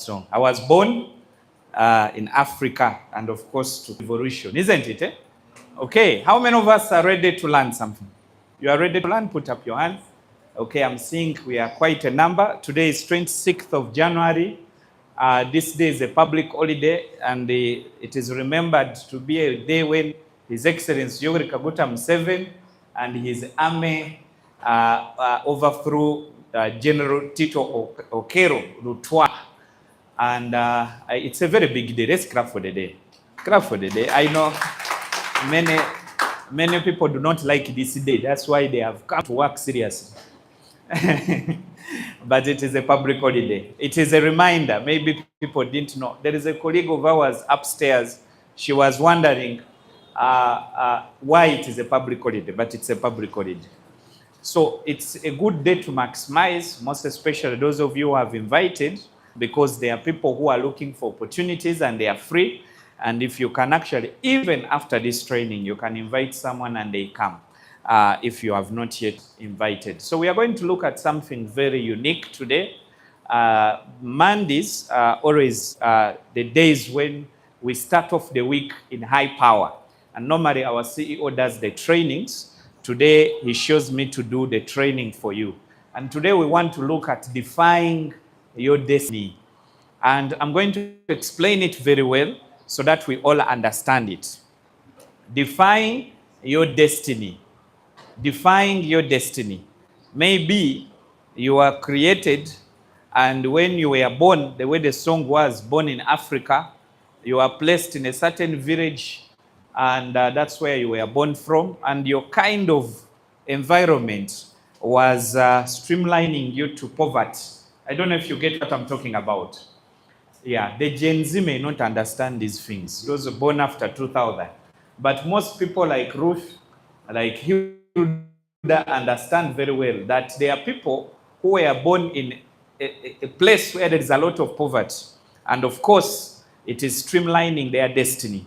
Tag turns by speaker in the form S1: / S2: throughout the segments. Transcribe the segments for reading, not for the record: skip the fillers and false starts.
S1: strong. I was born in Africa and of course to evolution, isn't it? Eh? Okay, how many of us are ready to learn something? You are ready to learn? Put up your hands. Okay, I'm seeing we are quite a number. Today is 26th of January. This day is a public holiday and it is remembered to be a day when His Excellency Yoweri Kaguta Museveni and his army overthrew General Tito Okello Lutwa. And it's a very big day. Let's clap for the day. Clap for the day. I know many people do not like this day. That's why they have come to work seriously. But it is a public holiday. It is a reminder. Maybe people didn't know. There is a colleague of ours upstairs. She was wondering why it is a public holiday, but it's a public holiday. So it's a good day to maximize, most especially those of you who have invited, because there are people who are looking for opportunities and they are free. And if you can actually, even after this training, you can invite someone and they come if you have not yet invited. So we are going to look at something very unique today. Mondays are always the days when we start off the week in high power. And normally our CEO does the trainings. Today he shows me to do the training for you. And today we want to look at defying your destiny. And I'm going to explain it very well so that we all understand it. Defying your destiny. Defying your destiny. Maybe you are created and when you were born, the way the song was, born in Africa, you are placed in a certain village and that's where you were born from, and your kind of environment was streamlining you to poverty. I don't know if you get what I'm talking about. Yeah, the Gen Z may not understand these things. Those were born after 2000. But most people like Ruth, like Hilda, understand very well that there are people who were born in a place where there is a lot of poverty. And of course, it is streamlining their destiny.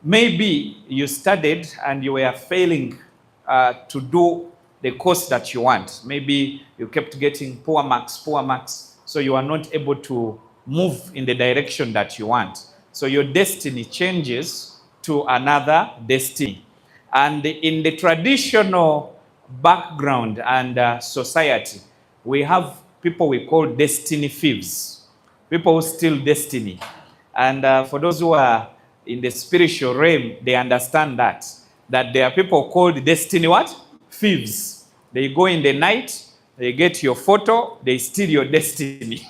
S1: Maybe you studied and you were failing to do the course that you want. Maybe you kept getting poor marks, so you are not able to move in the direction that you want. So your destiny changes to another destiny. And in the traditional background and society, we have people we call destiny thieves, people who steal destiny. And for those who are in the spiritual realm, they understand that there are people called destiny what? Thieves. They go in the night, they get your photo, they steal your destiny.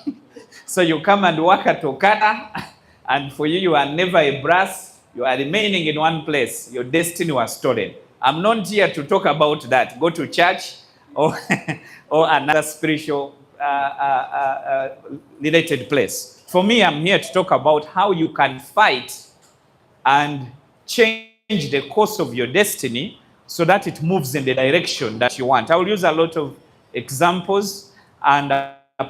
S1: So you come and work at OQATA, and for you, you are never a brass, you are remaining in one place. Your destiny was stolen. I'm not here to talk about that. Go to church or, or another spiritual related place. For me, I'm here to talk about how you can fight and change the course of your destiny so that it moves in the direction that you want. I will use a lot of examples, and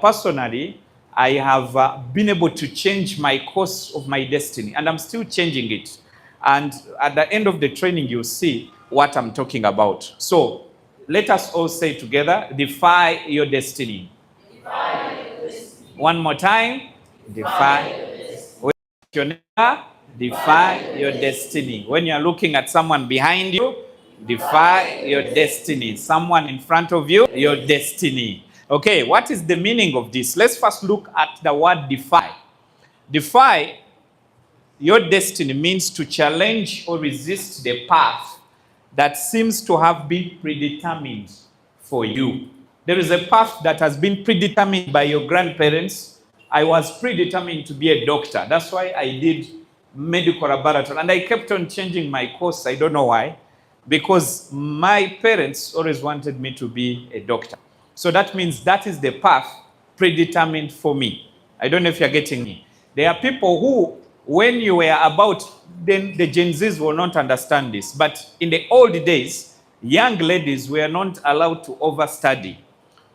S1: personally, I have been able to change my course of my destiny, and I'm still changing it. And at the end of the training, you'll see what I'm talking about. So let us all say together, defy your destiny. Defy your destiny. One more time. Defy your destiny. Defy your destiny. When you're looking at someone behind you, defy your destiny. Someone in front of you, your destiny. Okay, what is the meaning of this? Let's first look at the word defy. Defy your destiny means to challenge or resist the path that seems to have been predetermined for you. There is a path that has been predetermined by your grandparents. I was predetermined to be a doctor. That's why I did medical laboratory. And I kept on changing my course. I don't know why. Because my parents always wanted me to be a doctor. So that means that is the path predetermined for me. I don't know if you're getting me. There are people who, when you were about, then the Gen Zs will not understand this. But in the old days, young ladies were not allowed to overstudy.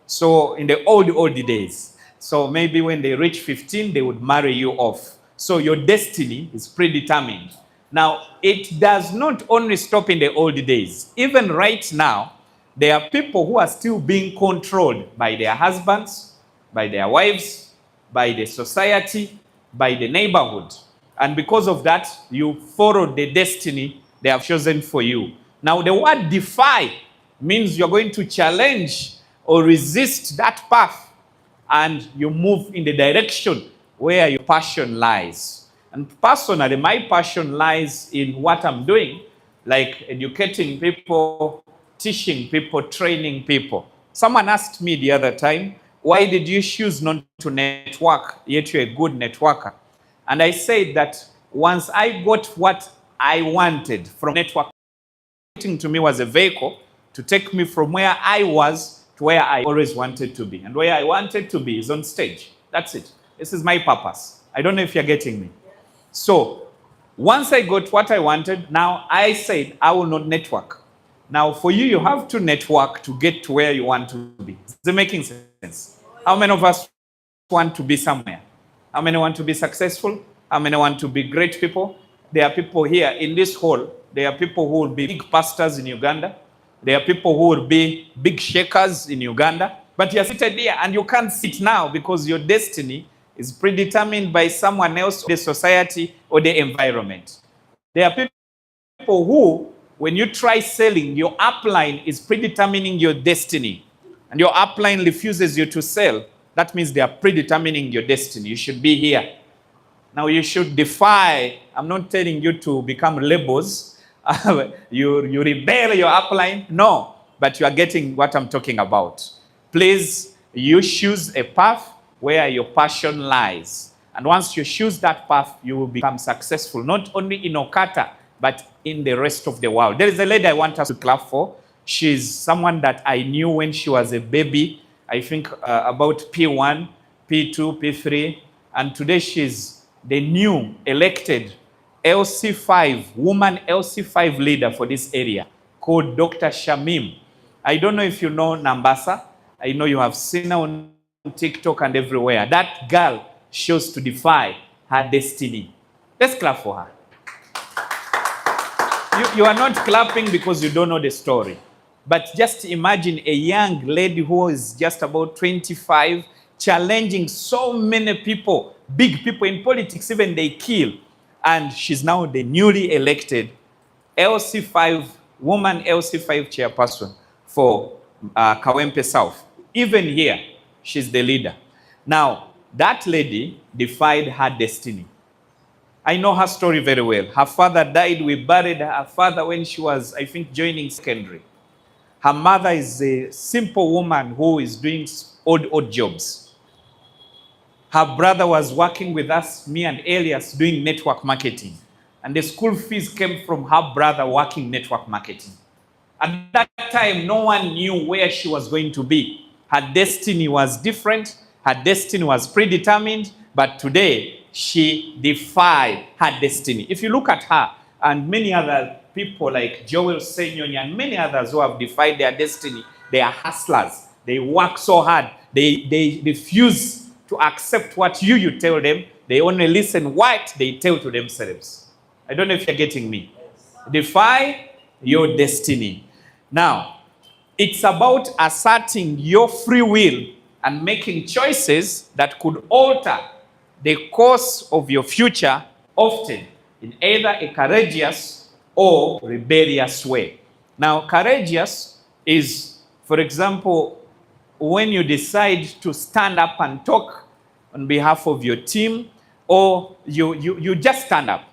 S1: So in the old days. So maybe when they reach 15, they would marry you off. So your destiny is predetermined. Now, it does not only stop in the old days. Even right now, there are people who are still being controlled by their husbands, by their wives, by the society, by the neighborhood. And because of that, you follow the destiny they have chosen for you. Now, the word defy means you're going to challenge or resist that path, and you move in the direction where your passion lies. And personally, my passion lies in what I'm doing, like educating people, teaching people, training people. Someone asked me the other time, why did you choose not to network, yet you're a good networker? And I said that once I got what I wanted from networking, to me was a vehicle to take me from where I was to where I always wanted to be. And where I wanted to be is on stage. That's it. This is my purpose. I don't know if you're getting me. So once I got what I wanted, now I said I will not network. Now for you, you have to network to get to where you want to be. Is it making sense? How many of us want to be somewhere? How many want to be successful? How many want to be great people? There are people here in this hall. There are people who will be big pastors in Uganda. There are people who will be big shakers in Uganda. But you're seated here and you can't sit now because your destiny is predetermined by someone else, the society, or the environment. There are people who, when you try selling, your upline is predetermining your destiny. And your upline refuses you to sell. That means they are predetermining your destiny. You should be here. Now you should defy. I'm not telling you to become labels. you rebel your upline. No, but you are getting what I'm talking about. Please, you choose a path where your passion lies. And once you choose that path, you will become successful, not only in OQATA, but in the rest of the world. There is a lady I want us to clap for. She's someone that I knew when she was a baby, I think about P1, P2, P3, and today she's the new elected LC5, woman LC5 leader for this area, called Dr. Shamim. I don't know if you know Nambasa. I know you have seen her on TikTok and everywhere. That girl chose to defy her destiny. Let's clap for her. You are not clapping because you don't know the story. But just imagine a young lady who is just about 25, challenging so many people, big people in politics, even they kill. And she's now the newly elected LC5, woman LC5 chairperson for Kawempe South. Even here, she's the leader. Now, that lady defied her destiny. I know her story very well. Her father died. We buried her father when she was, I think, joining secondary. Her mother is a simple woman who is doing odd jobs. Her brother was working with us, me and Elias, doing network marketing. And the school fees came from her brother working network marketing. At that time, no one knew where she was going to be. Her destiny was different. Her destiny was predetermined. But today, she defied her destiny. If you look at her and many other people like Joel Senyoni and many others who have defied their destiny, they are hustlers. They work so hard. They refuse to accept what you tell them. They only listen what they tell to themselves. I don't know if you're getting me. Defy your destiny. Now, it's about asserting your free will and making choices that could alter the course of your future, often in either a courageous or rebellious way. Now, courageous is, for example, when you decide to stand up and talk on behalf of your team, or you just stand up.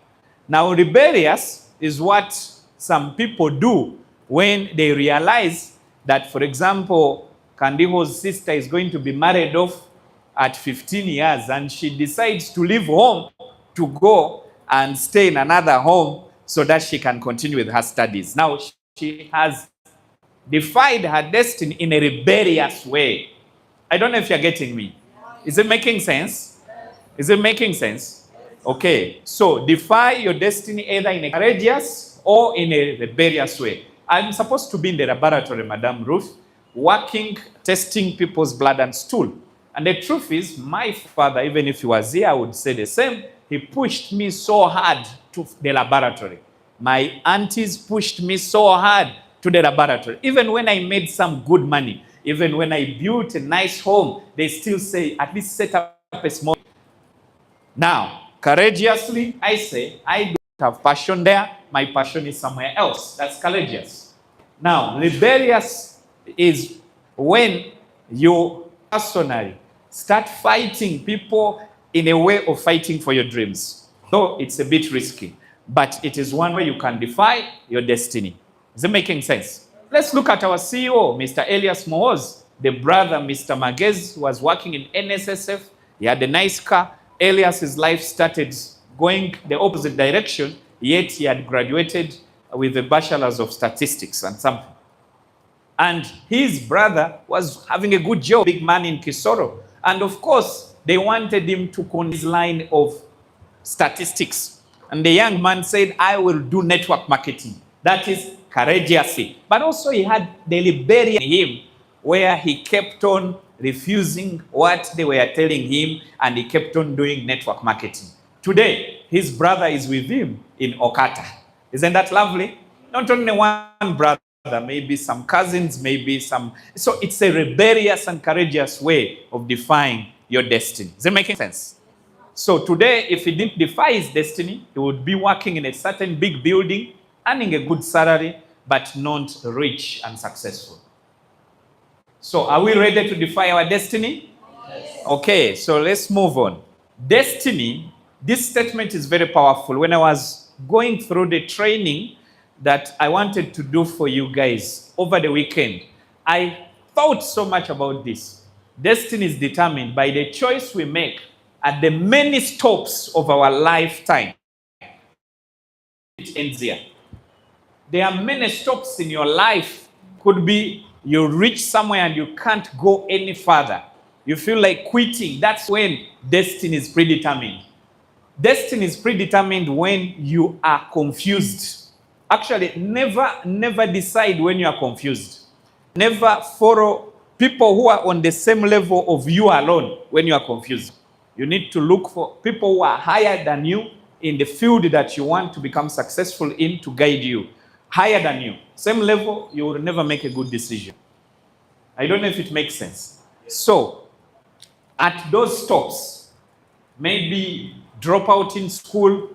S1: Now, rebellious is what some people do when they realize that, for example, Kandiho's sister is going to be married off at 15 years and she decides to leave home to go and stay in another home so that she can continue with her studies. Now, she has defied her destiny in a rebellious way. I don't know if you're getting me. Is it making sense? Is it making sense? Okay, so defy your destiny either in a courageous or in a rebellious way. I'm supposed to be in the laboratory, Madam Ruth, working, testing people's blood and stool. And the truth is, my father, even if he was here, I would say the same. He pushed me so hard to the laboratory. My aunties pushed me so hard to the laboratory. Even when I made some good money, even when I built a nice home, they still say, at least set up up a small. Now, courageously, I say, I don't have passion there. My passion is somewhere else. That's courageous. Now, rebellious is when you personally start fighting people in a way of fighting for your dreams. Though it's a bit risky, but it is one way you can defy your destiny. Is it making sense? Let's look at our CEO, Mr. Elias Mohoz. The brother, Mr. Magez, was working in NSSF. He had a nice car. Elias's life started going the opposite direction, yet he had graduated with a bachelor's of statistics and something. And his brother was having a good job, big man in Kisoro. And of course, they wanted him to go on his line of statistics. And the young man said, I will do network marketing. That is courageously. But also he had the liberation in him, where he kept on refusing what they were telling him, and he kept on doing network marketing. Today, his brother is with him in OQATA. Isn't that lovely? Not only one brother, maybe some cousins, maybe some. So it's a rebellious and courageous way of defying your destiny. Is it making sense? So today, if he didn't defy his destiny, he would be working in a certain big building, earning a good salary, but not rich and successful. So are we ready to defy our destiny? Yes. Okay, so let's move on. Destiny, this statement is very powerful. When I was going through the training that I wanted to do for you guys over the weekend, I thought so much about this. Destiny is determined by the choice we make at the many stops of our lifetime. It ends here. There are many stops in your life. Could be you reach somewhere and you can't go any further. You feel like quitting. That's when destiny is predetermined. Destiny is predetermined when you are confused. Actually, never decide when you are confused. Never follow people who are on the same level of you alone when you are confused. You need to look for people who are higher than you in the field that you want to become successful in to guide you. Higher than you. Same level, you will never make a good decision. I don't know if it makes sense. So, at those stops, maybe drop out in school,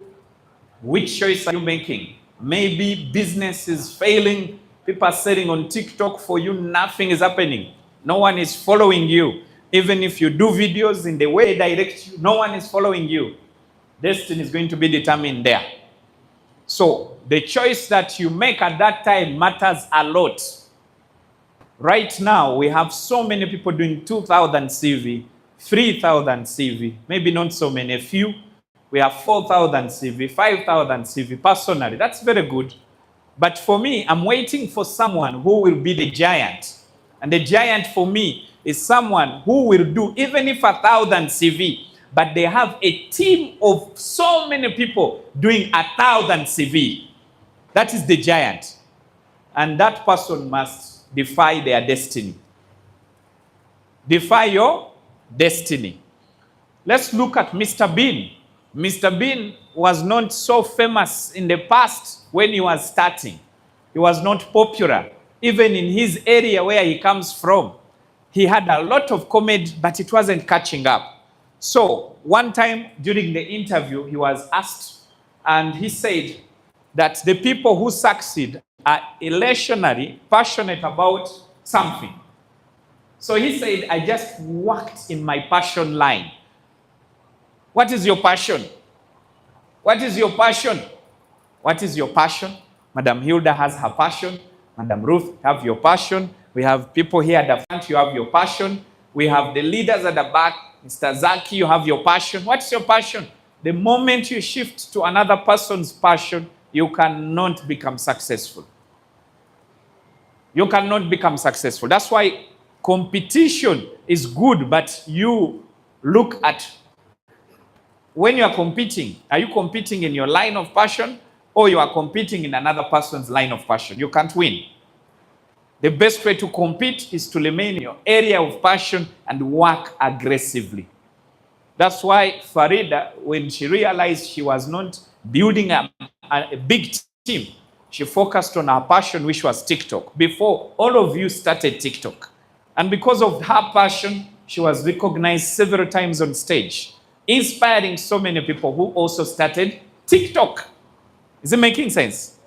S1: which choice are you making? Maybe business is failing, people are selling on TikTok for you, nothing is happening. No one is following you. Even if you do videos in the way they direct you, no one is following you. Destiny is going to be determined there. So, the choice that you make at that time matters a lot. Right now, we have so many people doing 2,000 CV, 3,000 CV, maybe not so many, a few. We have 4,000 CV, 5,000 CV personally. That's very good. But for me, I'm waiting for someone who will be the giant. And the giant for me is someone who will do, even if 1,000 CV, but they have a team of so many people doing 1,000 CV. That is the giant. And that person must defy their destiny. Defy your destiny. Let's look at Mr. Bean. Mr. Bean was not so famous in the past when he was starting. He was not popular. Even in his area where he comes from, he had a lot of comedy, but it wasn't catching up. So one time during the interview, he was asked, and he said that the people who succeed are irrationally passionate about something. So he said, I just worked in my passion line. What is your passion? What is your passion? What is your passion? Madam Hilda has her passion. Madam Ruth, have your passion. We have people here at the front, you have your passion. We have the leaders at the back. Mr. Zaki, you have your passion. What's your passion? The moment you shift to another person's passion, you cannot become successful. You cannot become successful. That's why competition is good, but you look at when you are competing, are you competing in your line of passion or you are competing in another person's line of passion? You can't win. The best way to compete is to remain in your area of passion and work aggressively. That's why Farida, when she realized she was not building a big team, she focused on her passion, which was TikTok, before all of you started TikTok. And because of her passion, She was recognized several times on stage, inspiring so many people who also started TikTok. Is it making sense?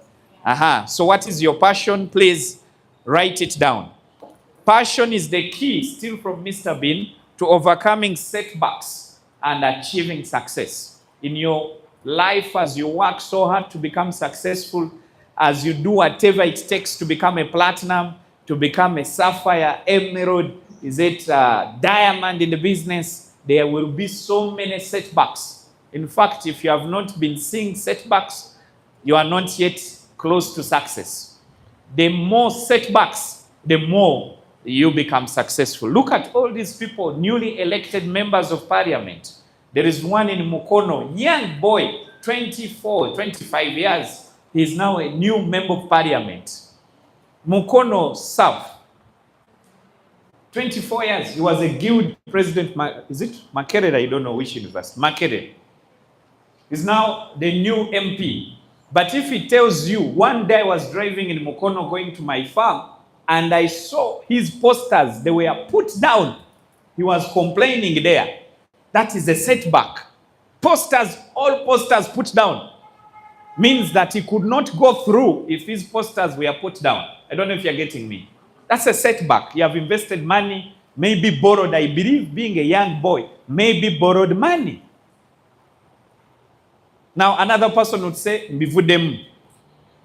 S1: So what is your passion? Please write it down. Passion is the key, still from Mr. Bean, to overcoming setbacks and achieving success in your life as you work so hard to become successful, as you do whatever it takes to become a platinum, to become a sapphire, emerald, is it diamond in the business. There will be so many setbacks. In fact, if you have not been seeing setbacks, you are not yet close to success. The more setbacks, the more you become successful. Look at all these people, newly elected members of parliament. There is one in Mukono, young boy, 24, 25 years. He is now a new member of parliament. Mukono South, 24 years. He was a guild president. Is it Makerere? I don't know which university. Makerere. He's now the new MP. But if he tells you, one day I was driving in Mukono going to my farm, and I saw his posters, they were put down. He was complaining there. That is a setback. Posters, all posters put down. Means that he could not go through if his posters were put down. I don't know if you're getting me. That's a setback. You have invested money, maybe borrowed. I believe being a young boy, maybe borrowed money. Now another person would say,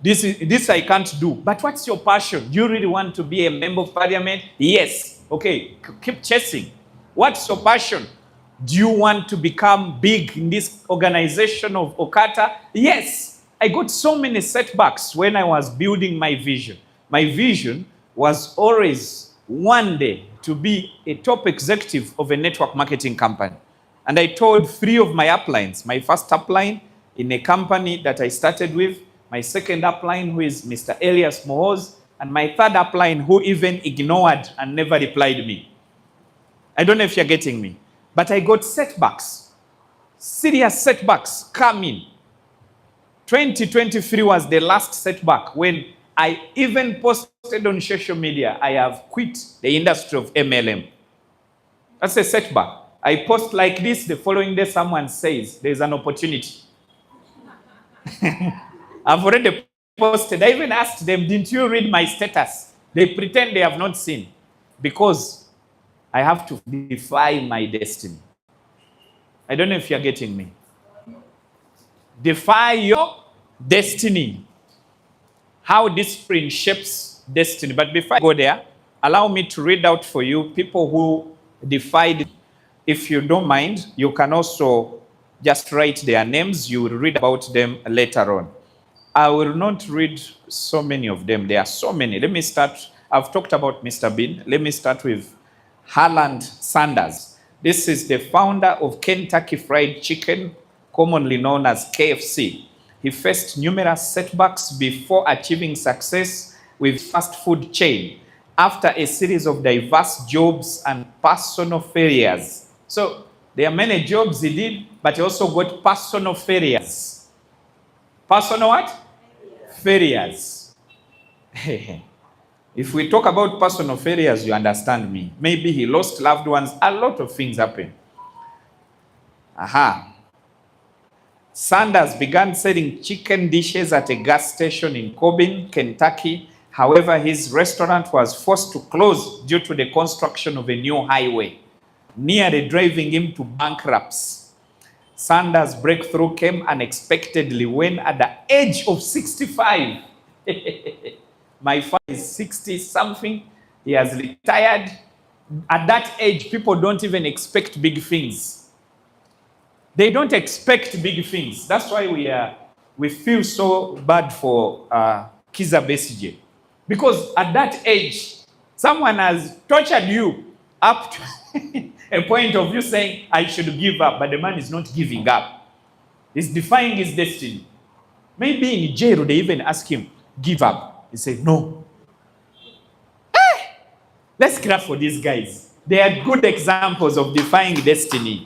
S1: this I can't do. But what's your passion? Do you really want to be a member of parliament? Yes. Okay, keep chasing. What's your passion? Do you want to become big in this organization of OQATA? Yes. I got so many setbacks when I was building my vision. My vision was always one day to be a top executive of a network marketing company. And I told 3 of my uplines. My first upline in a company that I started with, my second upline, who is Mr. Elias Mohoz, and my third upline, who even ignored and never replied me. I don't know if you're getting me. But I got setbacks, serious setbacks coming. 2023 was the last setback when I even posted on social media, I have quit the industry of MLM. That's a setback. I post like this, the following day someone says, there's an opportunity. I've already posted. I even asked them, didn't you read my status? They pretend they have not seen. Because I have to defy my destiny. I don't know if you're getting me. Defy your destiny. How discipline shapes destiny. But before I go there, allow me to read out for you people who defied. If you don't mind, you can also just write their names. You will read about them later on. I will not read so many of them. There are so many. Let me start. I've talked about Mr. Bean. Let me start with Harland Sanders. This is the founder of Kentucky Fried Chicken, commonly known as KFC. He faced numerous setbacks before achieving success with fast food chain after a series of diverse jobs and personal failures. So there are many jobs he did, but he also got personal failures. Personal what? Failures. If we talk about personal failures, you understand me. Maybe he lost loved ones. A lot of things happen. Sanders began selling chicken dishes at a gas station in Corbin, Kentucky. However, his restaurant was forced to close due to the construction of a new highway, nearly driving him to bankruptcy. Sanders' breakthrough came unexpectedly when at the age of 65, my father is 60-something, he has retired. At that age, people don't even expect big things. They don't expect big things. That's why we feel so bad for Kiza Besigye. Because at that age, someone has tortured you up to a point of you saying, I should give up, but the man is not giving up. He's defying his destiny. Maybe in jail, they even ask him, give up. He said, no. Let's clap for these guys. They are good examples of defying destiny.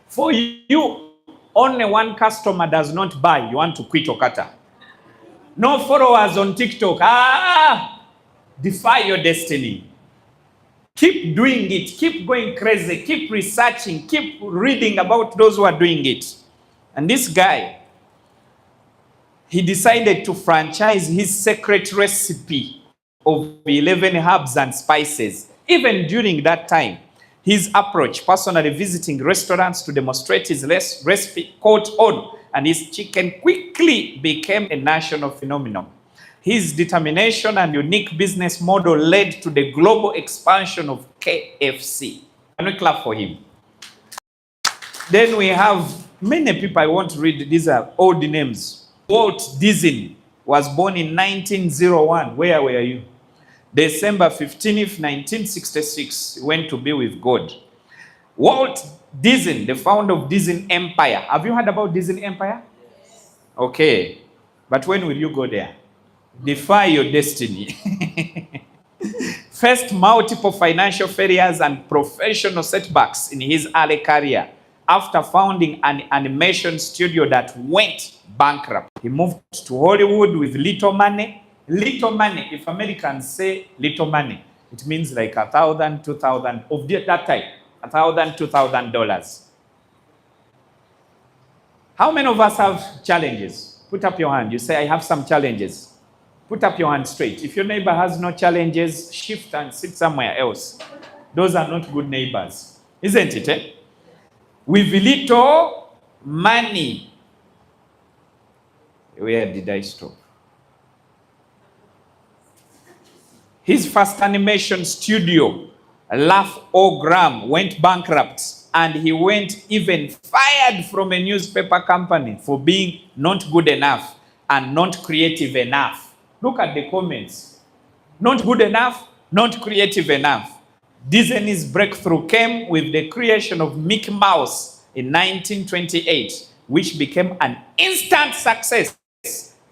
S1: For you, only one customer does not buy. You want to quit OQATA. No followers on TikTok. Defy your destiny. Keep doing it. Keep going crazy. Keep researching. Keep reading about those who are doing it. And this guy, he decided to franchise his secret recipe of 11 herbs and spices. Even during that time, his approach, personally visiting restaurants to demonstrate his recipe, caught on, and his chicken quickly became a national phenomenon. His determination and unique business model led to the global expansion of KFC. Can we clap for him? Then we have many people I want to read. These are old names. Walt Disney was born in 1901. Where were you? December 15th, 1966, he went to be with God. Walt Disney, the founder of Disney Empire. Have you heard about Disney Empire? Yes. Okay. But when will you go there? Defy your destiny. Faced multiple financial failures and professional setbacks in his early career after founding an animation studio that went bankrupt. He moved to Hollywood with little money. Little money, if Americans say little money, it means like $1,000, $2,000 of that time, $1,000, $2,000. How many of us have challenges? Put up your hand. You say, I have some challenges. Put up your hand straight. If your neighbor has no challenges, shift and sit somewhere else. Those are not good neighbors. Isn't it? Eh? With little money. Where did I stop? His first animation studio, Laugh-O-Gram, went bankrupt, and he went even fired from a newspaper company for being not good enough and not creative enough. Look at the comments. Not good enough, not creative enough. Disney's breakthrough came with the creation of Mickey Mouse in 1928, which became an instant success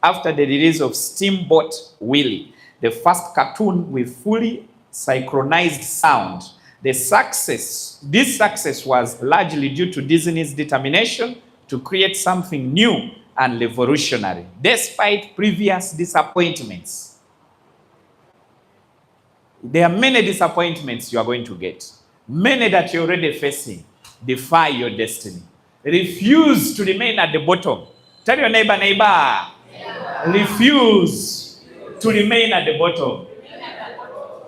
S1: after the release of Steamboat Willie, the first cartoon with fully synchronized sound. This success was largely due to Disney's determination to create something new and revolutionary, despite previous disappointments. There are many disappointments you are going to get, many that you're already facing. Defy your destiny. Refuse to remain at the bottom. Tell your neighbor, refuse to remain at the bottom.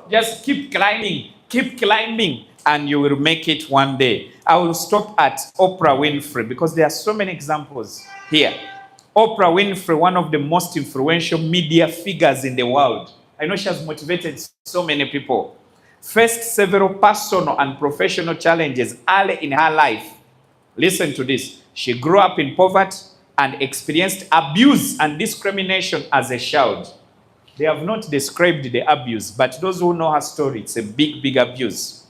S1: Just keep climbing, and you will make it one day. I will stop at Oprah Winfrey because there are so many examples here. Oprah Winfrey, one of the most influential media figures in the world. I know she has motivated so many people. Faced several personal and professional challenges early in her life. Listen to this. She grew up in poverty and experienced abuse and discrimination as a child. They have not described the abuse, but those who know her story, it's a big, big abuse.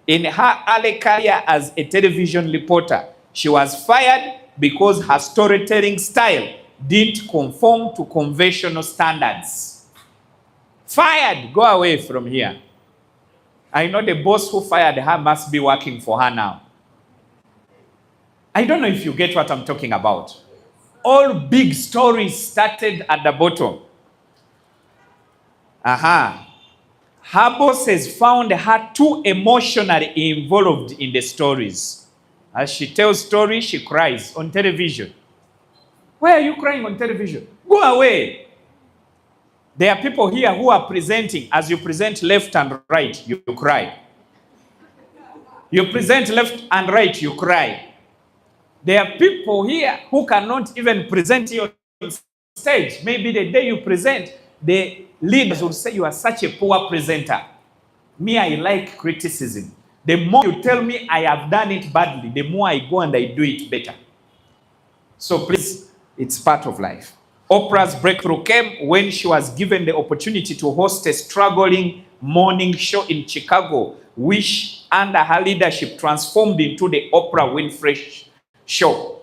S1: In her early career as a television reporter, she was fired because her storytelling style didn't conform to conventional standards. Fired, go away from here. I know the boss who fired her must be working for her now. I don't know if you get what I'm talking about. All big stories started at the bottom. Her bosses found her too emotionally involved in the stories. As she tells stories, she cries on television. Why are you crying on television? Go away. There are people here who are presenting. As you present left and right, you cry. You present left and right, you cry. There are people here who cannot even present you on stage. Maybe the day you present, the leaders will say you are such a poor presenter. Me, I like criticism. The more you tell me I have done it badly, the more I go and I do it better. So please, it's part of life. Oprah's breakthrough came when she was given the opportunity to host a struggling morning show in Chicago, which under her leadership transformed into the Oprah Winfrey Show.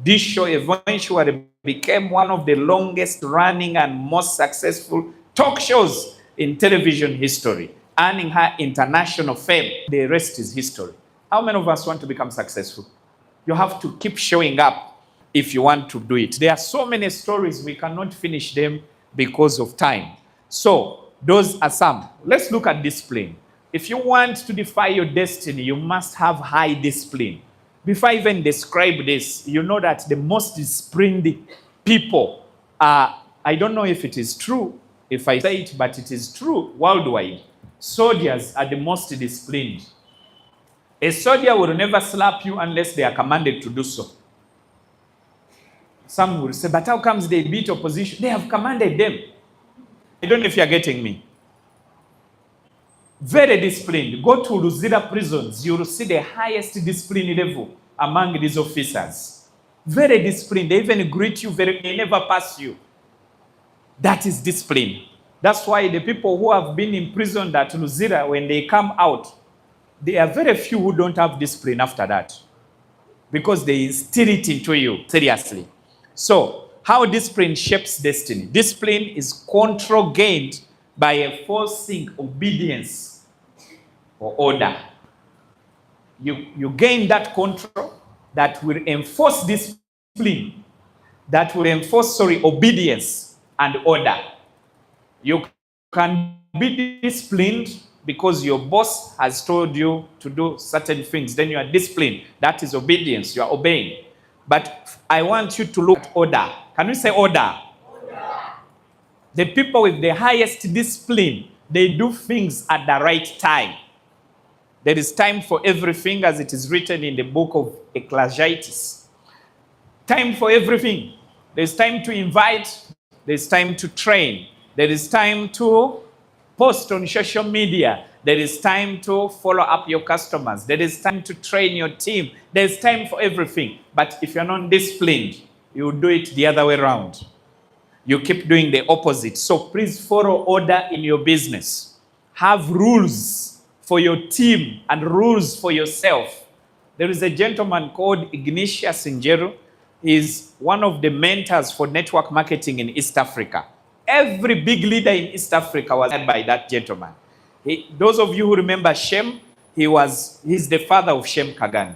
S1: This show eventually became one of the longest running and most successful talk shows in television history, earning her international fame. The rest is history. How many of us want to become successful? You have to keep showing up if you want to do it. There are so many stories, we cannot finish them because of time. So, those are some. Let's look at discipline. If you want to defy your destiny, you must have high discipline. Before I even describe this, you know that the most disciplined people are, I don't know if it is true, if I say it, but it is true worldwide. Soldiers are the most disciplined. A soldier will never slap you unless they are commanded to do so. Some will say, but how comes they beat opposition? They have commanded them. I don't know if you're getting me. Very disciplined. Go to Luzira prisons, you will see the highest discipline level among these officers. Very disciplined. They even greet you, they never pass you. That is discipline. That's why the people who have been imprisoned at Luzira, when they come out, there are very few who don't have discipline after that, because they instill it into you, seriously. So, how discipline shapes destiny? Discipline is control gained by enforcing obedience or order. You gain that control that will enforce discipline, that will enforce, obedience and order. You can be disciplined because your boss has told you to do certain things. Then you are disciplined. That is obedience. You are obeying. But I want you to look at order. Can we say order? The people with the highest discipline, they do things at the right time. There is time for everything, as it is written in the book of Ecclesiastes. Time for everything. There's time to invite. There's time to train. There is time to post on social media. There is time to follow up your customers. There is time to train your team. There's time for everything. But if you're not disciplined, you do it the other way around. You keep doing the opposite. So please follow order in your business. Have rules for your team and rules for yourself. There is a gentleman called Ignatius Njeru. He's one of the mentors for network marketing in East Africa. Every big leader in East Africa was led by that gentleman. Those of you who remember Shem, he's the father of Shem Kagan.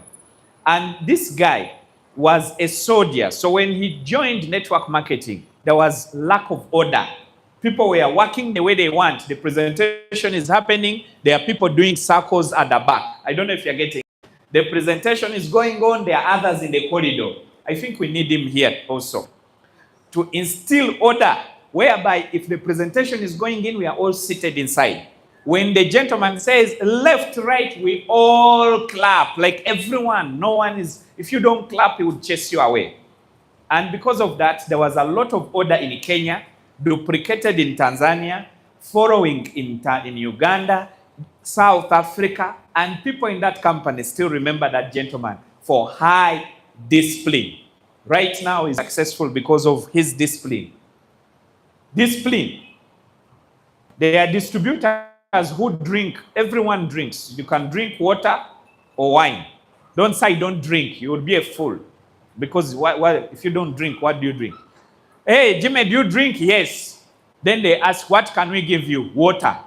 S1: And this guy was a soldier. So when he joined network marketing, there was lack of order. People were working the way they want. The presentation is happening. There are people doing circles at the back. I don't know if you're getting it. The presentation is going on. There are others in the corridor. I think we need him here also to instill order, whereby if the presentation is going in, we are all seated inside. When the gentleman says left, right, we all clap, like everyone. No one is, if you don't clap, he would chase you away. And because of that, there was a lot of order in Kenya, duplicated in Tanzania, following in Uganda, South Africa, and people in that company still remember that gentleman for high discipline. Right now, he's successful because of his discipline. Discipline. There are distributors who drink. Everyone drinks. You can drink water or wine. Don't say don't drink. You will be a fool. Because if you don't drink, what do you drink? Hey, Jimmy, do you drink? Yes. Then they ask, what can we give you? Water.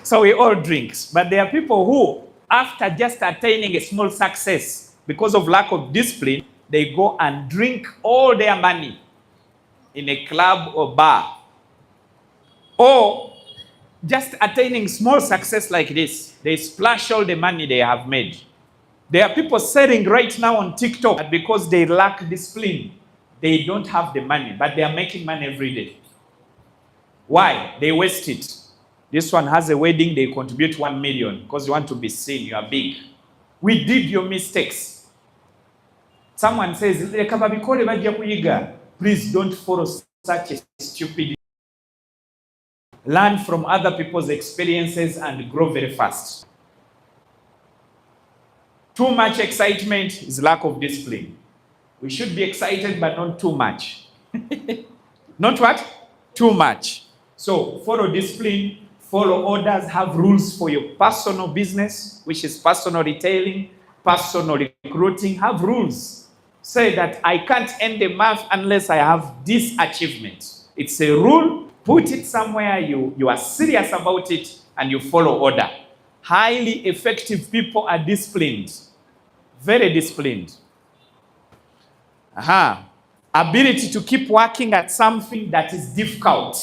S1: So we all drink. But there are people who, after just attaining a small success, because of lack of discipline, they go and drink all their money in a club or bar. Or just attaining small success like this, they splash all the money they have made. There are people selling right now on TikTok because they lack discipline. They don't have the money, but they are making money every day. Why? They waste it. This one has a wedding, they contribute 1 million because you want to be seen, you are big. We did your mistakes. Someone says, please don't follow such a stupid. Learn from other people's experiences and grow very fast. Too much excitement is lack of discipline. We should be excited, but not too much. Not what? Too much. So follow discipline, follow orders, have rules for your personal business, which is personal retailing, personal recruiting. Have rules. Say that I can't end the month unless I have this achievement. It's a rule. Put it somewhere, you are serious about it, and you follow order. Highly effective people are disciplined. Very disciplined. Ability to keep working at something that is difficult.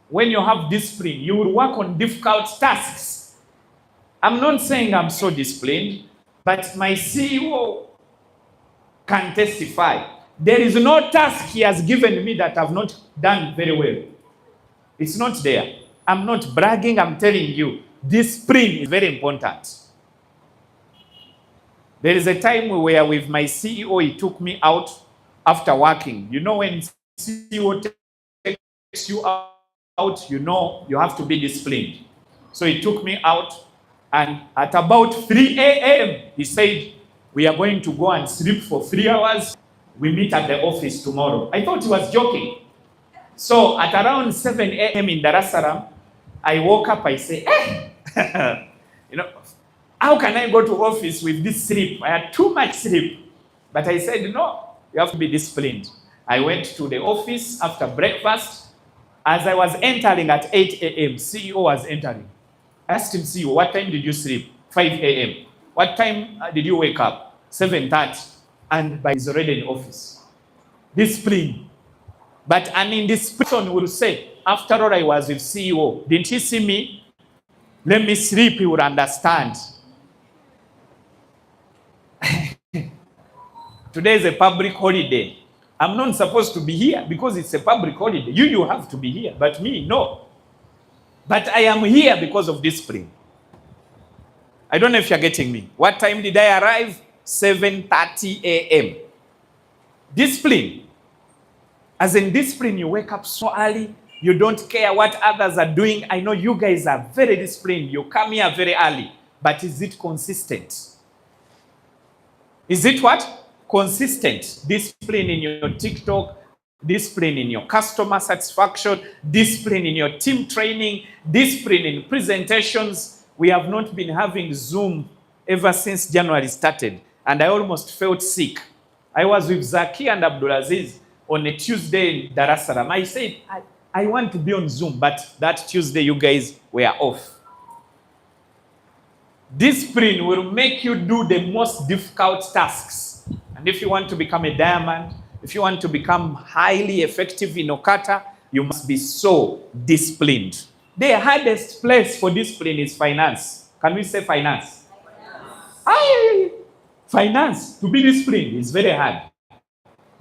S1: when you have discipline, you will work on difficult tasks. I'm not saying I'm so disciplined, but my CEO can testify. There is no task he has given me that I've not done very well. It's not there. I'm not bragging, I'm telling you. Discipline is very important. There is a time where with my CEO, he took me out after working. You know, when CEO takes you out, you know you have to be disciplined. So he took me out, and at about 3 a.m., he said, we are going to go and sleep for 3 hours. We meet at the office tomorrow. I thought he was joking. So at around 7 a.m. in Dar es Salaam, I woke up, I say, you know, how can I go to office with this sleep? I had too much sleep. But I said, no, you have to be disciplined. I went to the office after breakfast. As I was entering at 8 a.m., CEO was entering. I asked him, CEO, what time did you sleep? 5 a.m. What time did you wake up? 7:30. And by he's already in office. Discipline. But I mean, this person will say, after all, I was with CEO. Didn't he see me? Let me sleep, he would understand. Today is a public holiday. I'm not supposed to be here because it's a public holiday. You have to be here, but me, no. But I am here because of discipline. I don't know if you're getting me. What time did I arrive? 7:30 a.m. Discipline. As in discipline, you wake up so early. You don't care what others are doing. I know you guys are very disciplined. You come here very early. But is it consistent? Is it what? Consistent. Discipline in your TikTok, discipline in your customer satisfaction, discipline in your team training, discipline in presentations. We have not been having Zoom ever since January started. And I almost felt sick. I was with Zaki and Abdulaziz on a Tuesday in Dar es Salaam. I said, I want to be on Zoom, but that Tuesday you guys were off. Discipline will make you do the most difficult tasks. And if you want to become a diamond, if you want to become highly effective in OQATA, you must be so disciplined. The hardest place for discipline is finance. Can we say finance? Finance, to be disciplined is very hard.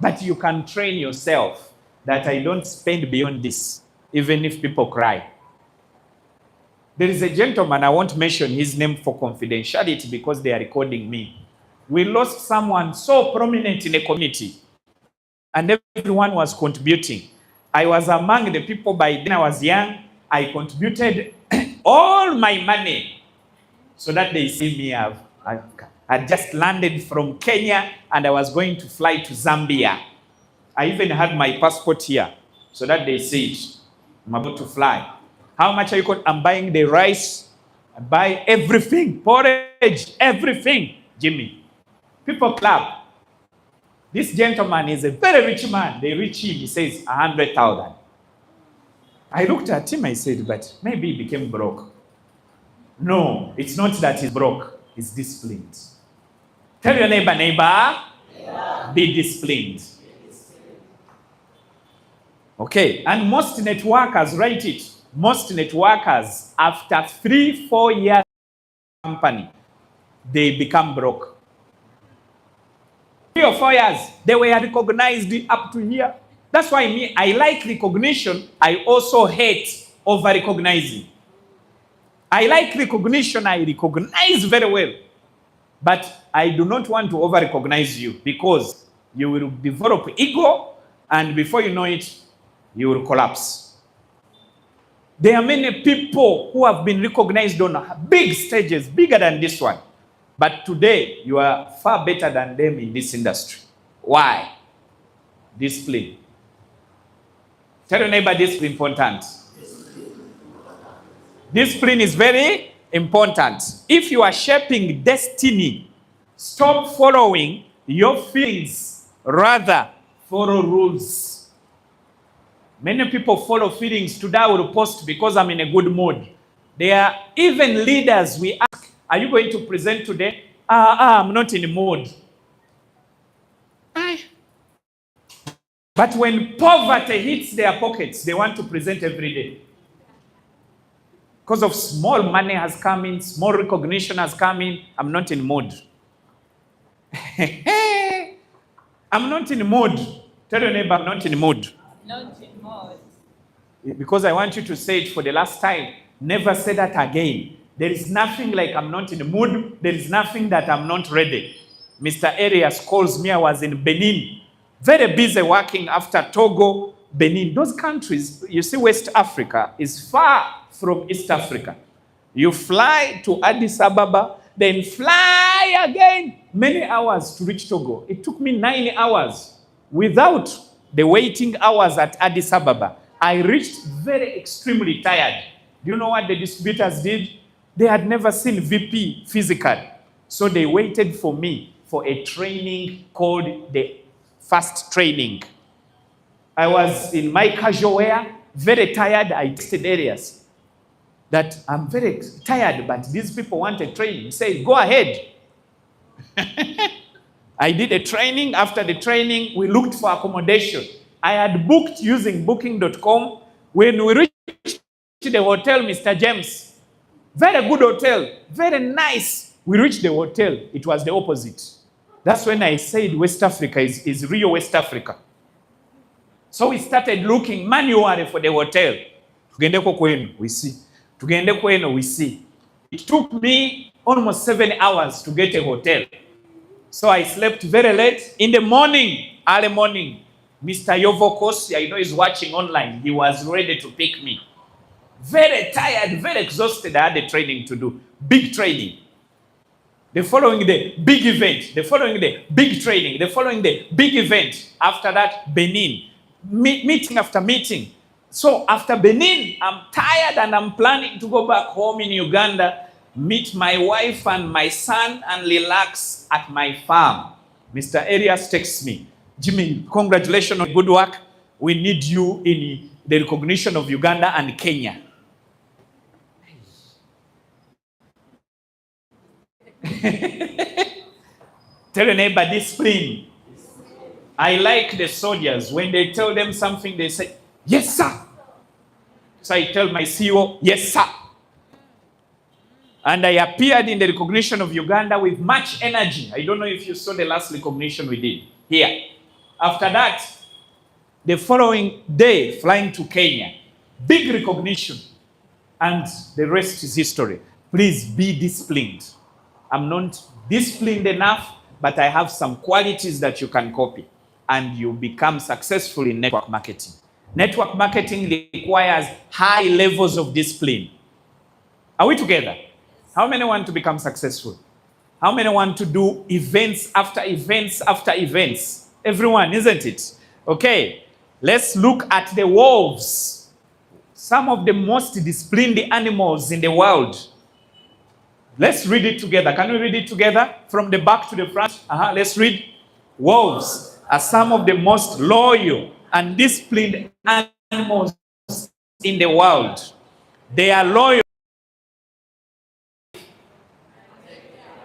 S1: But you can train yourself that I don't spend beyond this, even if people cry. There is a gentleman, I won't mention his name for confidentiality because they are recording me. We lost someone so prominent in a community, and everyone was contributing. I was among the people. By then I was young. I contributed all my money so that they see me. I just landed from Kenya and I was going to fly to Zambia. I even had my passport here so that they see it. I'm about to fly. How much are you? I'm buying the rice. I buy everything, porridge, everything. Jimmy. People clap. This gentleman is a very rich man. They reach him, he says 100,000. I looked at him, I said, but maybe he became broke. No, it's not that he's broke. He's disciplined. Tell your neighbor, be disciplined. Okay, and most networkers, write it. Most networkers, after 3-4 years company, they become broke. 3 or 4 years, they were recognized up to here. That's why I like recognition. I also hate over-recognizing. I like recognition. I recognize very well. But I do not want to over-recognize you because you will develop ego, and before you know it, you will collapse. There are many people who have been recognized on big stages, bigger than this one. But today, you are far better than them in this industry. Why? Discipline. Tell your neighbor, discipline is important. Discipline is very important. If you are shaping destiny, stop following your feelings, rather follow rules. Many people follow feelings. Today I will post because I'm in a good mood. There are even leaders we ask, are you going to present today? I'm not in the mood. But when poverty hits their pockets, they want to present every day. Because of small money has come in, small recognition has come in, I'm not in mood. I'm not in mood. Tell your neighbor, I'm not in mood.
S2: Not in mood.
S1: Because I want you to say it for the last time. Never say that again. There is nothing like I'm not in the mood. There is nothing that I'm not ready. Mr. Arias calls me. I was in Benin. Very busy working after Togo, Benin. Those countries, you see, West Africa is far from East Africa. You fly to Addis Ababa, then fly again. Many hours to reach Togo. It took me 9 hours without the waiting hours at Addis Ababa. I reached very extremely tired. Do you know what the distributors did? They had never seen VP physical. So they waited for me for a training called the fast training. I was in my casual wear, very tired. I texted Arias that I'm very tired, but these people want a training. He said, go ahead. I did a training. After the training, we looked for accommodation. I had booked using booking.com. When we reached the hotel, Mr. James, very good hotel, very nice. We reached the hotel. It was the opposite. That's when I said West Africa is real West Africa. So we started looking manually for the hotel. Tugende kwenu, we see. Tugende kwenu, we see. It took me almost 7 hours to get a hotel. So I slept very late. In the morning, early morning, Mr. Yovo Kosi, I know he's watching online. He was ready to pick me. Very tired, very exhausted. I had a training to do. Big training. The following day, big event. The following day, big training. The following day, big event. After that, Benin. Meeting after meeting. So after Benin, I'm tired and I'm planning to go back home in Uganda, meet my wife and my son and relax at my farm. Mr. Arias texts me, Jimmy, congratulations on good work. We need you in the recognition of Uganda and Kenya. Tell your neighbor, discipline. I like the soldiers. When they tell them something, they say, yes, sir. So I tell my CEO, yes, sir. And I appeared in the recognition of Uganda with much energy. I don't know if you saw the last recognition we did here. After that, the following day, flying to Kenya. Big recognition. And the rest is history. Please be disciplined. I'm not disciplined enough, but I have some qualities that you can copy. And you become successful in network marketing. Network marketing requires high levels of discipline. Are we together? How many want to become successful? How many want to do events after events after events? Everyone, isn't it? Okay, let's look at the wolves. Some of the most disciplined animals in the world. Let's read it together. Can we read it together? From the back to the front. Let's read. Wolves are some of the most loyal and disciplined animals in the world. They are loyal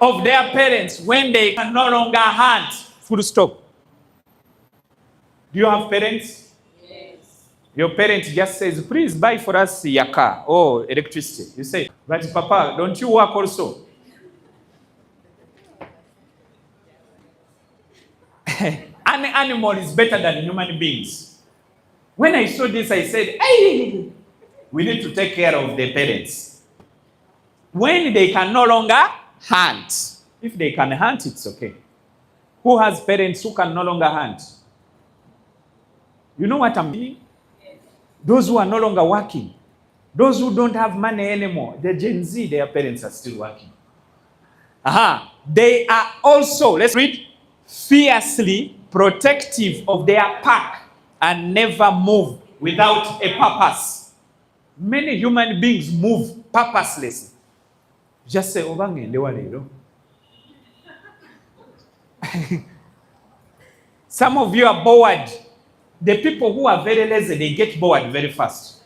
S1: of their parents when they can no longer hunt. Full stop. Do you have parents?
S2: Yes.
S1: Your parent just says, please buy for us a car or electricity. You say, but Papa, don't you work also? An animal is better than human beings. When I saw this, I said, hey, we need to take care of the parents. When they can no longer hunt. If they can hunt, it's okay. Who has parents who can no longer hunt? You know what I'm meaning?
S2: Yes.
S1: Those who are no longer working. Those who don't have money anymore. The Gen Z, their parents are still working. They are also, let's read, fiercely protective of their pack and never move without a purpose. Many human beings move purposeless. Just say, some of you are bored. The people who are very lazy, they get bored very fast.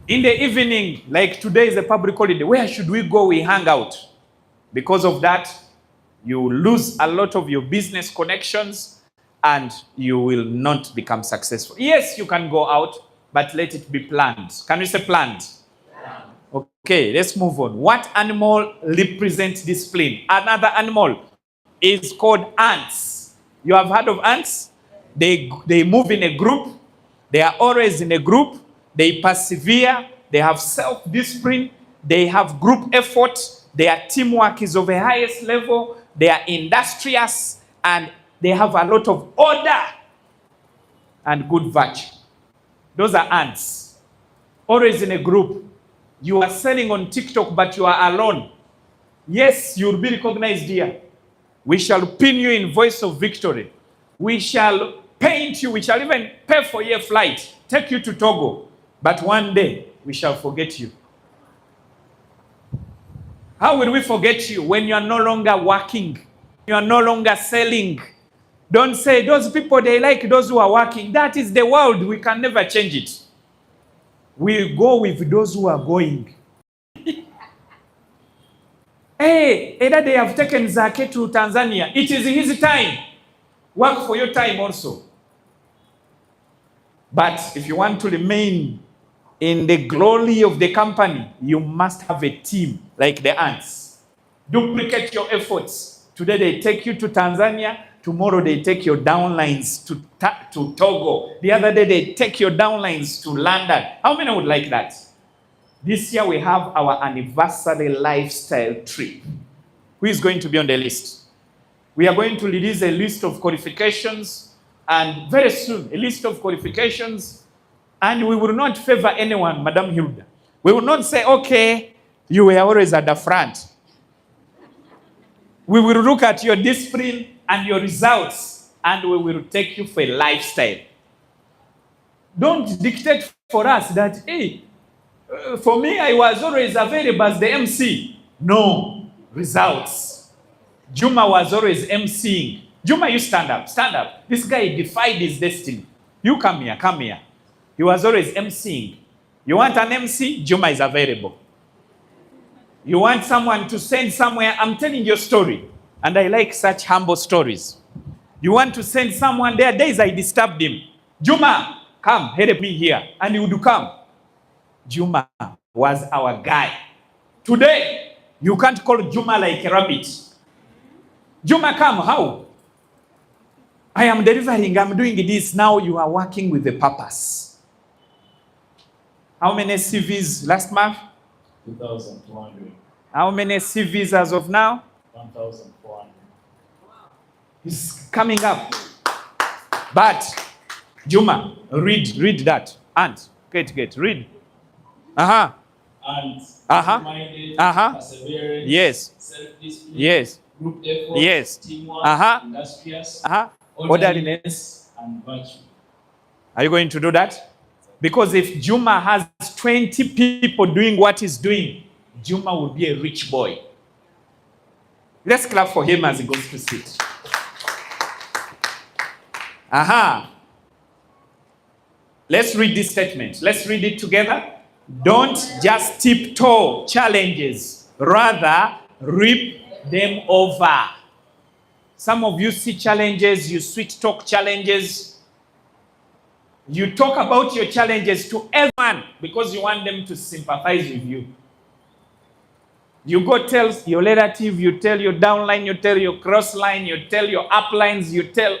S1: In the evening, like today is a public holiday, where should we go? We hang out. Because of that, you lose a lot of your business connections and you will not become successful. Yes, you can go out, but let it be planned. Can we say planned? Okay, let's move on. What animal represents discipline? Another animal is called ants. You have heard of ants? They move in a group. They are always in a group. They persevere. They have self-discipline. They have group effort. Their teamwork is of the highest level. They are industrious, and they have a lot of order and good virtue. Those are ants. Always in a group. You are selling on TikTok, but you are alone. Yes, you will be recognized here. We shall pin you in Voice of Victory. We shall paint you. We shall even pay for your flight, take you to Togo. But one day, we shall forget you. How will we forget you when you are no longer working? You are no longer selling. Don't say, those people, they like those who are working. That is the world. We can never change it. We go with those who are going. Hey, either they have taken Zake to Tanzania. It is his time. Work for your time also. But if you want to remain in the glory of the company, you must have a team like the ants. Duplicate your efforts. Today they take you to Tanzania. Tomorrow they take your downlines to Togo. The other day they take your downlines to London. How many would like that? This year we have our anniversary lifestyle trip. Who is going to be on the list? We are going to release a list of qualifications, and very soon a list of qualifications, and we will not favor anyone, Madam Hilda. We will not say, okay, you were always at the front. We will look at your discipline and your results, and we will take you for a lifestyle. Don't dictate for us that, hey, for me, I was always available as the MC. No, results. Juma was always MCing. Juma, you stand up, stand up. This guy defied his destiny. You come here, come here. He was always MCing. You want an MC? Juma is available. You want someone to send somewhere? I'm telling your story. And I like such humble stories. You want to send someone? There are days I disturbed him. Juma, come, help me here. And he would come. Juma was our guy. Today, you can't call Juma like a rabbit. Juma, come, how? I am delivering, I'm doing this. Now you are working with a purpose. How many CVs last month?
S3: 2,200.
S1: How many CVs as of now?
S3: 1,400.
S1: It's coming up. But, Juma, read that. And, get, read.
S3: And minded, perseverance,
S1: yes,
S3: self-discipline,
S1: yes,
S3: group effort,
S1: yes,
S3: teamwork, industrious, orderliness, and virtue.
S1: Are you going to do that? Because if Juma has 20 people doing what he's doing, Juma will be a rich boy. Let's clap for him as he goes to sit. Let's read this statement. Let's read it together. Don't just tiptoe challenges, rather reap them over. Some of you see challenges, you sweet talk challenges. You talk about your challenges to everyone because you want them to sympathize with you. You go tell your relative, you tell your downline, you tell your crossline, you tell your uplines, you tell...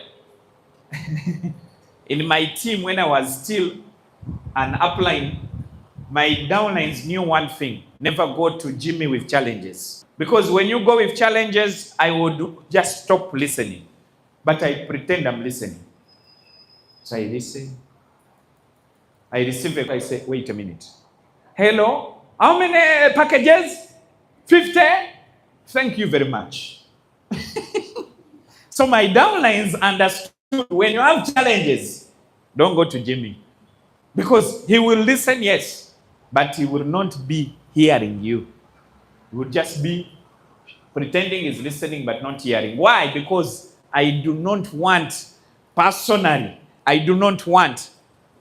S1: In my team, when I was still an upline, my downlines knew one thing: never go to Jimmy with challenges. Because when you go with challenges, I would just stop listening. But I pretend I'm listening. So I listen. I receive it. I say, wait a minute. Hello? How many packages? 50? Thank you very much. So my downlines understood, when you have challenges, don't go to Jimmy. Because he will listen, yes, but he will not be hearing you. He will just be pretending he's listening but not hearing. Why? Because I do not want, personally, I do not want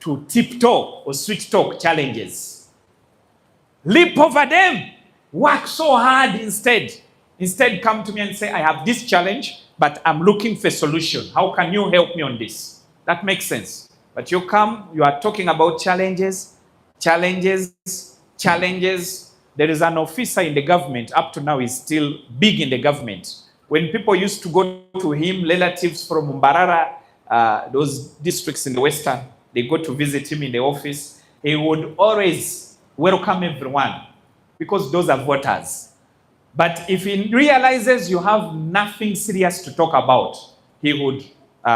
S1: to tiptoe or sweet talk challenges. Leap over them. Work so hard instead. Instead, come to me and say, I have this challenge, but I'm looking for a solution. How can you help me on this? That makes sense. But you come, you are talking about challenges, There is an officer in the government, up to now he's still big in the government. When people used to go to him, relatives from Mbarara, those districts in the western, they go to visit him in the office, he would always welcome everyone because those are voters. But if he realizes you have nothing serious to talk about, he would,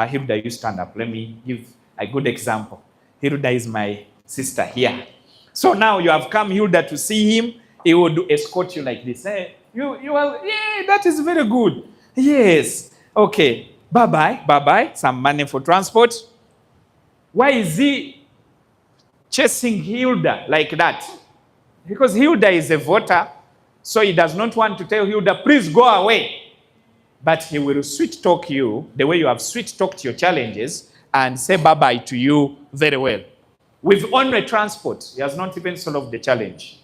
S1: Hilda, you stand up. Let me give a good example. Hilda is my sister here. So now you have come, Hilda, to see him. He would escort you like this. Hey, you are, yeah, that is very good. Yes. Okay. Bye-bye. Bye-bye. Some money for transport. Why is he chasing Hilda like that? Because Hilda is a voter, so he does not want to tell Hilda, please go away. But he will sweet talk you the way you have sweet talked your challenges and say bye-bye to you very well. With only transport, he has not even solved the challenge.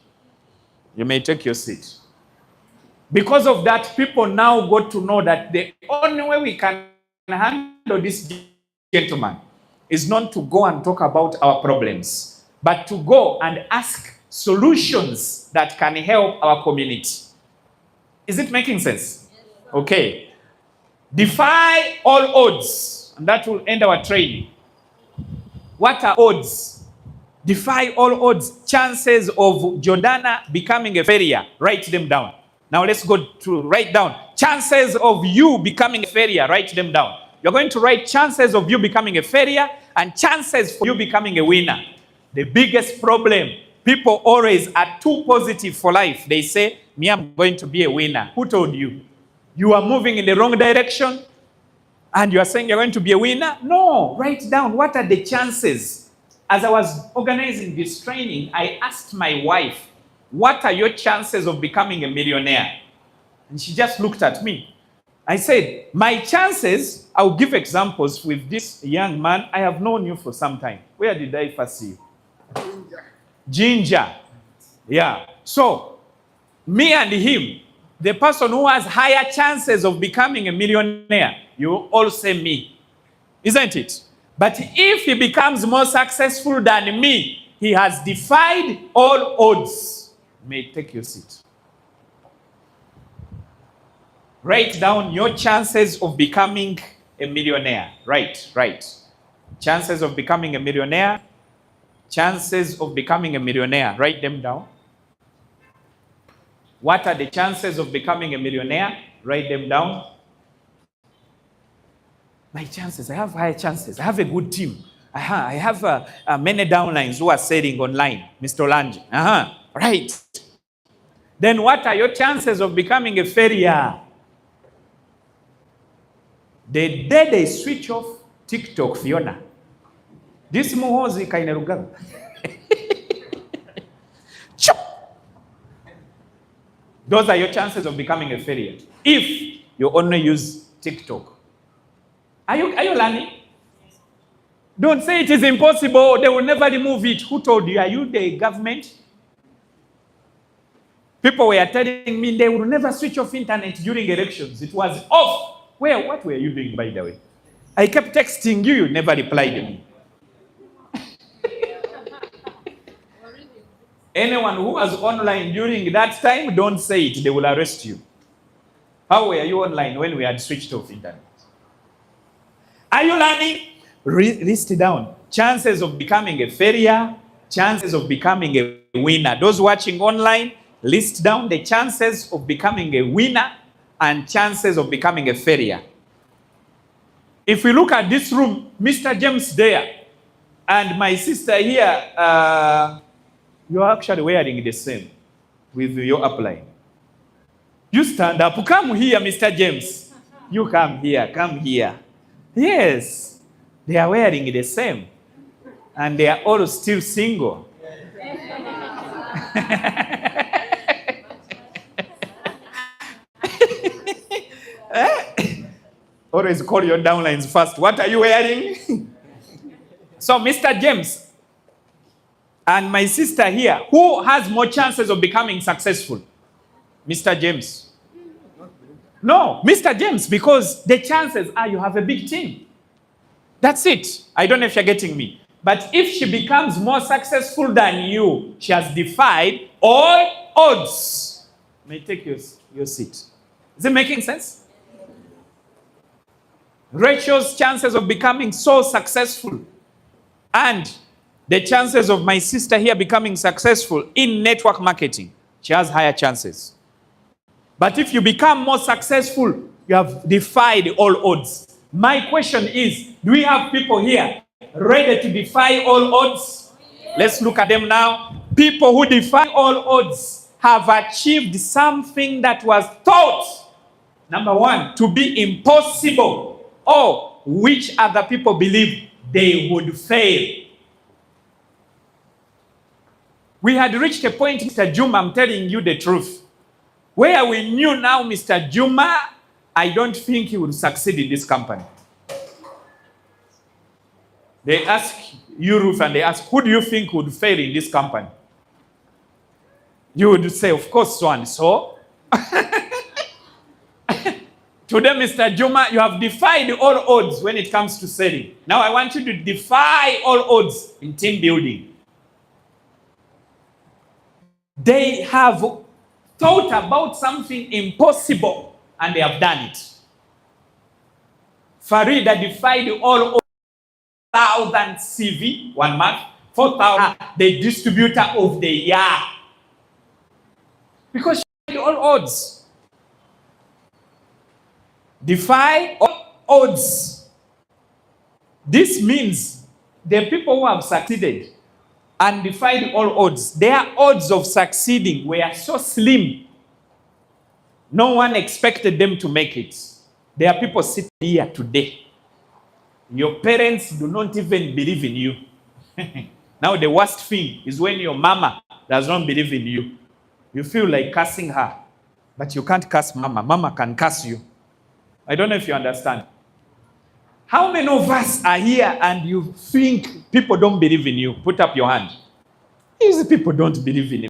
S1: You may take your seat. Because of that, people now got to know that the only way we can handle this gentleman is not to go and talk about our problems, but to go and ask solutions that can help our community. Is it making sense? Okay. Defy all odds, and that will end our training. What are odds? Defy all odds. Chances of Jordana becoming a failure. Write them down. Now let's go to write down. Chances of you becoming a failure. Write them down. You're going to write chances of you becoming a failure and chances for you becoming a winner. The biggest problem, people always are too positive for life. They say, me, I'm going to be a winner. Who told you? You are moving in the wrong direction and you are saying you're going to be a winner? No, write down what are the chances. As I was organizing this training, I asked my wife, what are your chances of becoming a millionaire? And she just looked at me. I said, my chances, I'll give examples with this young man. I have known you for some time. Where did I first see you? Ginger. Yeah. So, me and him, the person who has higher chances of becoming a millionaire, you all say me. Isn't it? But if he becomes more successful than me, he has defied all odds. You may take your seat. Write down your chances of becoming a millionaire. Right. Chances of becoming a millionaire. Chances of becoming a millionaire. Write them down. What are the chances of becoming a millionaire? Write them down. My chances, I have high chances. I have a good team. I have many downlines who are selling online. Mr. Lange. Right. Then what are your chances of becoming a failure? The day they switch off TikTok, Fiona, this muhozi kainerugaga. Those are your chances of becoming a failure. If you only use TikTok. Are you learning? Don't say it is impossible. They will never remove it. Who told you? Are you the government? People were telling me they will never switch off internet during elections. It was off. What were you doing, by the way? I kept texting you. You never replied to me. Anyone who was online during that time, don't say it. They will arrest you. How were you online when we had switched off internet? Are you learning? List it down. Chances of becoming a failure, chances of becoming a winner. Those watching online, list down the chances of becoming a winner and chances of becoming a failure. If we look at this room, Mr. James there, and my sister here, you're actually wearing the same with your upline. You stand up. Come here, Mr. James. You come here. Yes, they are wearing the same. And they are all still single. Always call your downlines first. What are you wearing? So, Mr. James and my sister here, who has more chances of becoming successful? Mr. James. No, Mr. James, because the chances are you have a big team. That's it. I don't know if you're getting me. But if she becomes more successful than you, she has defied all odds. May take your seat. Is it making sense? Rachel's chances of becoming so successful and the chances of my sister here becoming successful in network marketing, she has higher chances. But if you become more successful, you have defied all odds. My question is, do we have people here ready to defy all odds? Let's look at them now. People who defy all odds have achieved something that was thought, number one, to be impossible, or which other people believe they would fail. We had reached a point, Mr. Juma, I'm telling you the truth, where we knew now, Mr. Juma, I don't think he would succeed in this company. They ask you, Ruth, and they ask, who do you think would fail in this company? You would say, of course, so and so. Today, Mr. Juma, you have defied all odds when it comes to selling. Now I want you to defy all odds in team building. They have thought about something impossible and they have done it. Farida defied all 4,000 CV 1 month, 4,000 the distributor of the year. Because she had all odds. Defy all odds. This means the people who have succeeded and defied all odds, their odds of succeeding were so slim. No one expected them to make it. There are people sitting here today. Your parents do not even believe in you. Now the worst thing is when your mama does not believe in you. You feel like cursing her, but you can't curse mama. Mama can curse you. I don't know if you understand. How many of us are here and you think people don't believe in you? Put up your hand. These people don't believe in you.